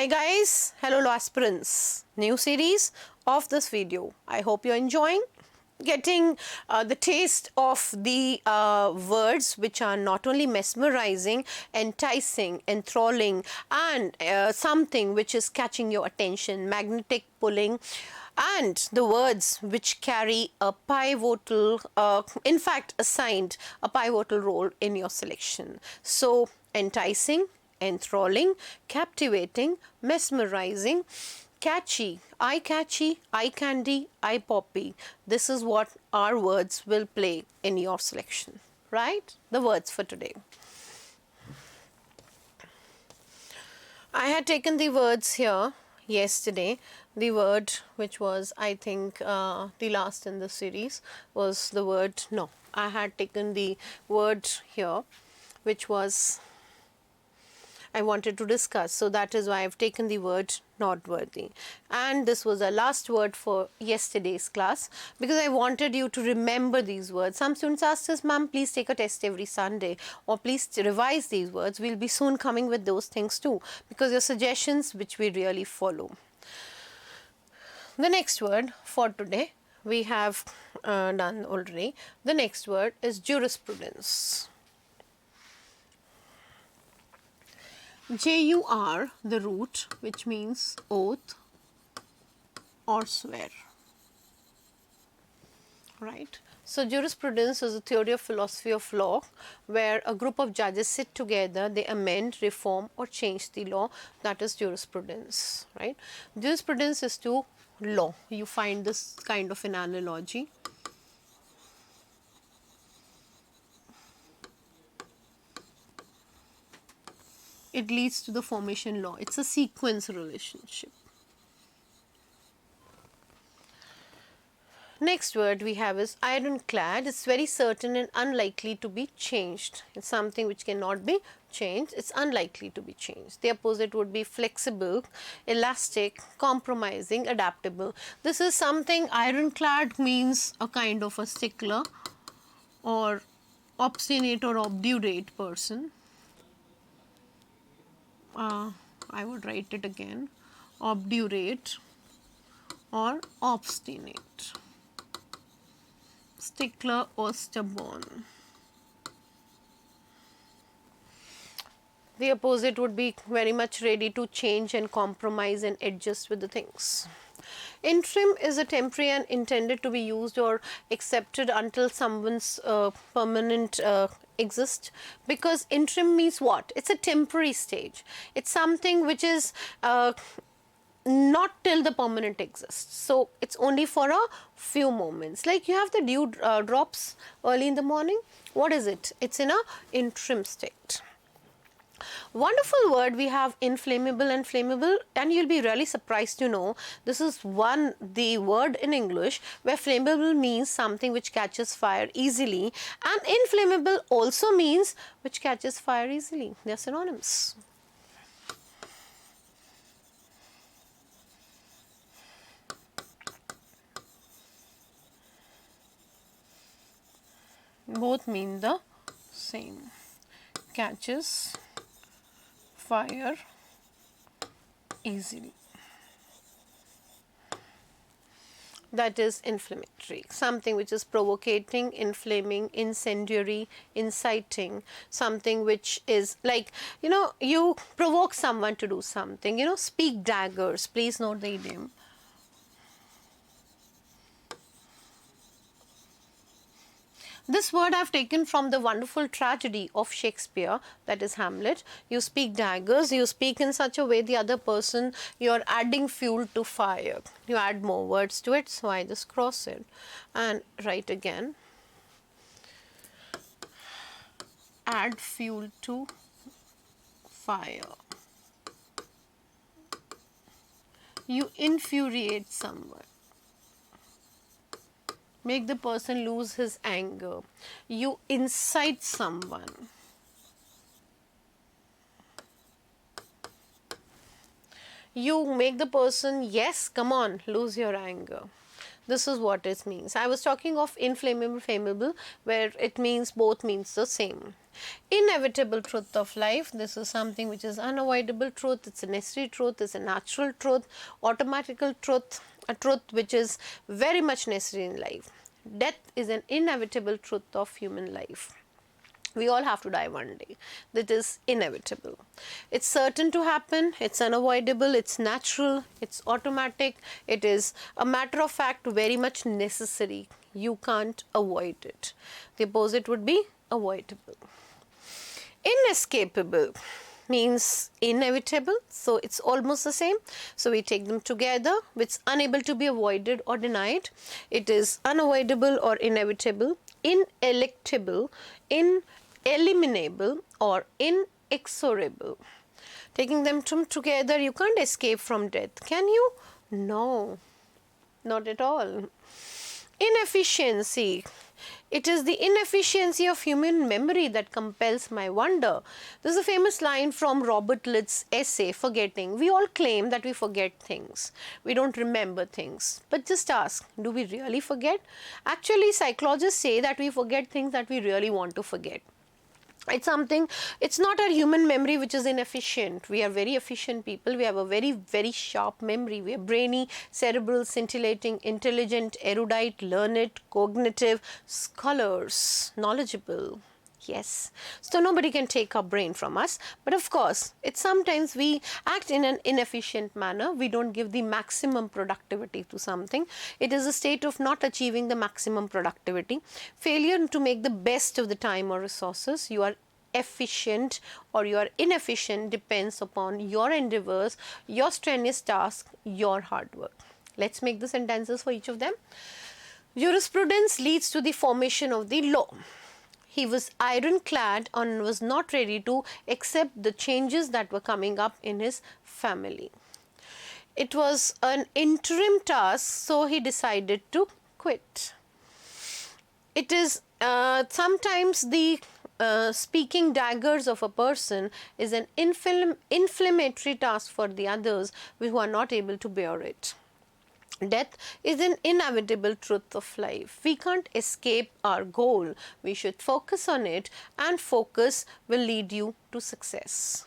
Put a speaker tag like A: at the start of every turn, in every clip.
A: Hi guys, hello law aspirants, new series of this video. I hope you're enjoying getting the taste of the words which are not only mesmerizing, enticing, enthralling and something which is catching your attention, magnetic pulling, and the words which carry a pivotal, in fact assigned a pivotal role in your selection. So enticing, enthralling, captivating, mesmerizing, catchy, eye candy, eye poppy. This is what our words will play in your selection, right? The words for today. I had taken the words here yesterday. The word which was, I think, the last in the series was the word no. I had taken the word here which was I wanted to discuss. So that is why I've taken the word not worthy. And this was our last word for yesterday's class because I wanted you to remember these words. Some students asked us, ma'am, please take a test every Sunday or please revise these words. We'll be soon coming with those things too because your suggestions which we really follow. The next word for today we have done already. The next word is jurisprudence. Jur, the root, which means oath or swear, right? So jurisprudence is a theory of philosophy of law where a group of judges sit together, they amend, reform or change the law. That is jurisprudence, right? Jurisprudence is to law. You find this kind of an analogy. It leads to the formation law. It's a sequence relationship. Next word we have is ironclad. It's very certain and unlikely to be changed. It's something which cannot be changed. It's unlikely to be changed. The opposite would be flexible, elastic, compromising, adaptable. This is something ironclad means a kind of a stickler or obstinate or obdurate person. I would write it again, obdurate or obstinate, stickler or stubborn. The opposite would be very much ready to change and compromise and adjust with the things. Interim is a temporary and intended to be used or accepted until someone's permanent exist, because interim means what? It's a temporary stage. It's something which is not till the permanent exists. So it's only for a few moments. Like you have the dew drops early in the morning. What is it? It's in a interim state. Wonderful word we have inflammable and flammable, and you'll be really surprised to know this is the word in English where flammable means something which catches fire easily and inflammable also means which catches fire easily. They're synonyms. Both mean the same. Catches fire easily. That is inflammatory. Something which is provocating, inflaming, incendiary, inciting. Something which is like, you provoke someone to do something. Speak daggers. Please note the idiom. This word I have taken from the wonderful tragedy of Shakespeare, that is Hamlet. You speak daggers, you speak in such a way the other person, you are adding fuel to fire. You add more words to it, so I just cross it and write again. Add fuel to fire. You infuriate someone. Make the person lose his anger. You incite someone. You make the person, yes, come on, lose your anger. This is what it means. I was talking of inflammable, flammable, where it means both means the same. Inevitable truth of life. This is something which is unavoidable truth. It's a necessary truth. It's a natural truth. Automatical truth. A truth which is very much necessary in life. Death is an inevitable truth of human life. We all have to die one day. That is inevitable. It's certain to happen, it's unavoidable, it's natural, it's automatic, it is a matter of fact very much necessary. You can't avoid it. The opposite would be avoidable. Inescapable means inevitable, so it's almost the same. So we take them together, which is unable to be avoided or denied. It is unavoidable or inevitable, ineluctable, ineliminable or inexorable. Taking them together, you can't escape from death, can you? No, not at all. Inefficiency. It is the inefficiency of human memory that compels my wonder. This is a famous line from Robert Litt's essay, Forgetting. We all claim that we forget things. We don't remember things. But just ask, do we really forget? Actually, psychologists say that we forget things that we really want to forget. It's something, it's not our human memory which is inefficient. We are very efficient people. We have a very, very sharp memory. We are brainy, cerebral, scintillating, intelligent, erudite, learned, cognitive, scholars, knowledgeable. Yes. So nobody can take our brain from us. But of course, it's sometimes we act in an inefficient manner. We don't give the maximum productivity to something. It is a state of not achieving the maximum productivity. Failure to make the best of the time or resources. You are efficient or you are inefficient depends upon your endeavors, your strenuous task, your hard work. Let's make the sentences for each of them. Jurisprudence leads to the formation of the law. He was ironclad and was not ready to accept the changes that were coming up in his family. It was an interim task, so he decided to quit. It is sometimes the speaking daggers of a person is an inflammatory task for the others who are not able to bear it. Death is an inevitable truth of life. We can't escape our goal. We should focus on it, and focus will lead you to success.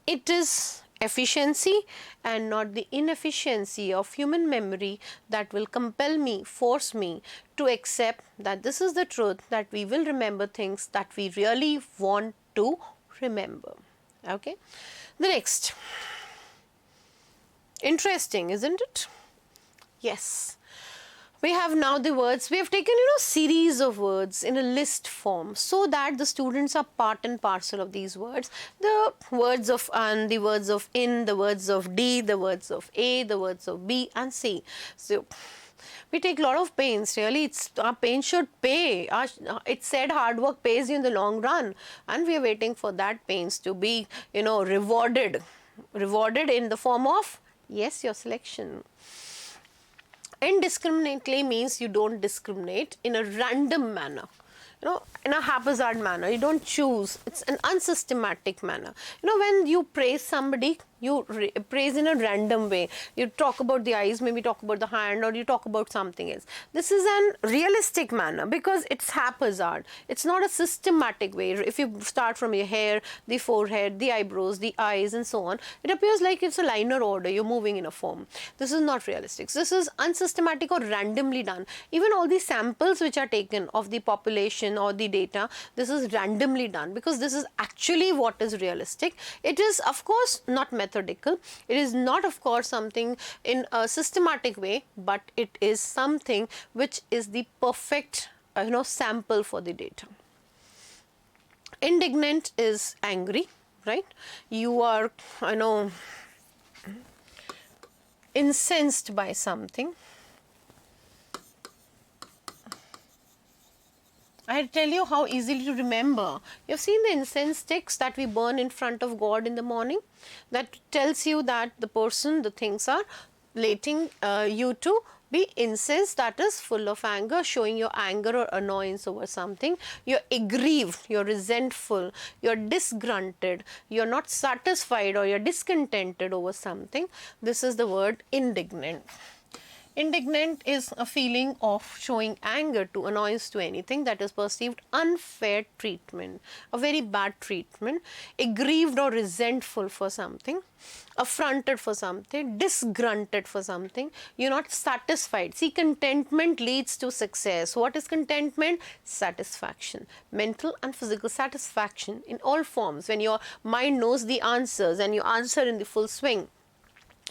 A: It is efficiency and not the inefficiency of human memory that will compel me, force me to accept that this is the truth, that we will remember things that we really want to remember. Okay. The next. Interesting, isn't it? Yes. We have now the words, we have taken series of words in a list form so that the students are part and parcel of these words. The words of an, the words of in, the words of D, the words of A, the words of B and C. So we take a lot of pains, really. Our pain should pay. It said hard work pays you in the long run, and we are waiting for that pains to be rewarded. Rewarded in the form of, yes, your selection. Indiscriminately means you don't discriminate in a random manner, in a haphazard manner. You don't choose. It's an unsystematic manner. When you praise somebody, you praise in a random way. You talk about the eyes, maybe talk about the hand, or you talk about something else. This is an realistic manner because it's haphazard. It's not a systematic way. If you start from your hair, the forehead, the eyebrows, the eyes and so on, it appears like it's a linear order. You're moving in a form. This is not realistic. This is unsystematic or randomly done. Even all the samples which are taken of the population or the data, this is randomly done because this is actually what is realistic. It is of course not methodical. It is not of course something in a systematic way, but it is something which is the perfect sample for the data. Indignant is angry, right? You are incensed by something. I tell you how easily to remember. You have seen the incense sticks that we burn in front of God in the morning? That tells you that the person, the things are letting you to be incensed, that is full of anger, showing your anger or annoyance over something. You're aggrieved, you're resentful, you're disgruntled, you're not satisfied or you're discontented over something. This is the word indignant. Indignant is a feeling of showing anger to, annoyance to anything that is perceived unfair treatment, a very bad treatment, aggrieved or resentful for something, affronted for something, disgruntled for something, you're not satisfied. See, contentment leads to success. What is contentment? Satisfaction. Mental and physical satisfaction in all forms. When your mind knows the answers and you answer in the full swing,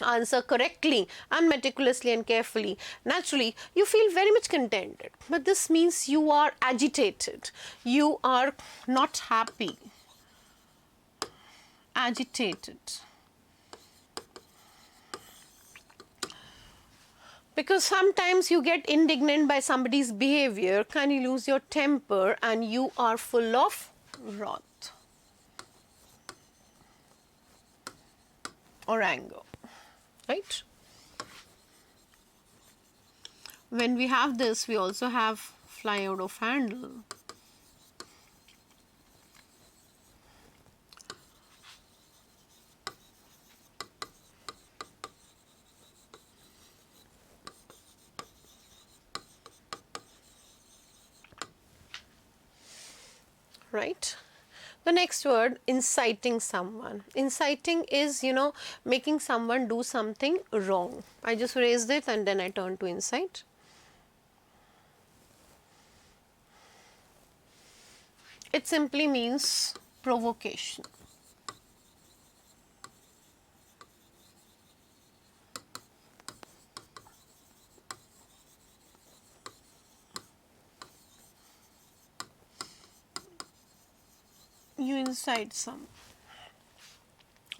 A: answer correctly and meticulously and carefully, naturally you feel very much contented. But this means you are agitated, you are not happy, agitated. Because sometimes you get indignant by somebody's behavior, can you lose your temper and you are full of wrath or anger. Right? When we have this, we also have fly out of handle. Right? The next word, inciting someone. Inciting is, making someone do something wrong. I just raised it and then I turn to incite. It simply means provocation. You incite some,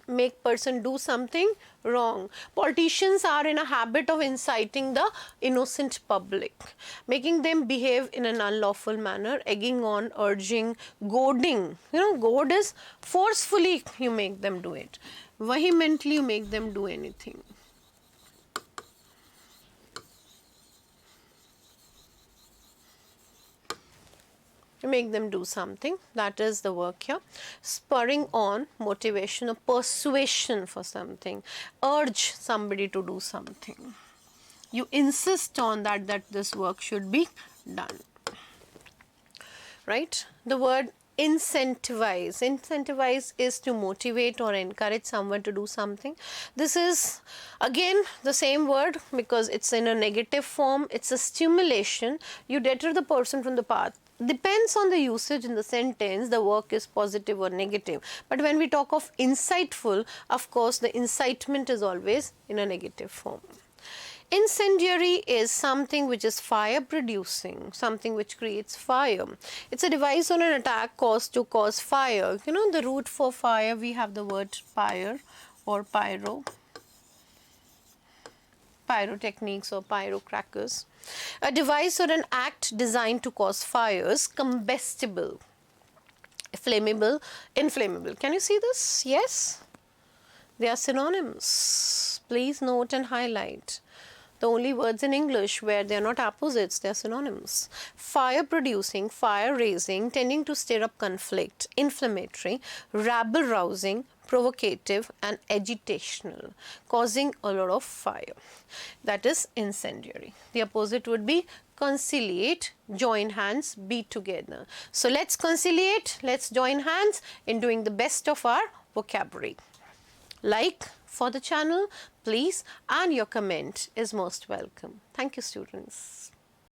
A: make person do something wrong. Politicians are in a habit of inciting the innocent public, making them behave in an unlawful manner, egging on, urging, goading. Goad is forcefully you make them do it, vehemently you make them do anything. Make them do something, that is the work here. Spurring on, motivation or persuasion for something, urge somebody to do something. You insist on that this work should be done. Right? The word incentivize. Incentivize is to motivate or encourage someone to do something. This is again the same word because it's in a negative form. It's a stimulation. You deter the person from the path. Depends on the usage in the sentence, the work is positive or negative. But when we talk of insightful, of course, the incitement is always in a negative form. Incendiary is something which is fire producing, something which creates fire. It's a device or an attack caused to cause fire. The root for fire, we have the word pyre or pyro. Pyrotechnics or pyrocrackers. A device or an act designed to cause fires, combustible, flammable, inflammable. Can you see this? Yes? They are synonyms. Please note and highlight. The only words in English where they are not opposites, they are synonyms. Fire producing, fire raising, tending to stir up conflict, inflammatory, rabble rousing, provocative and agitational, causing a lot of fire. That is incendiary. The opposite would be conciliate, join hands, be together. So let's conciliate, let's join hands in doing the best of our vocabulary. Like for the channel, please, and your comment is most welcome. Thank you, students.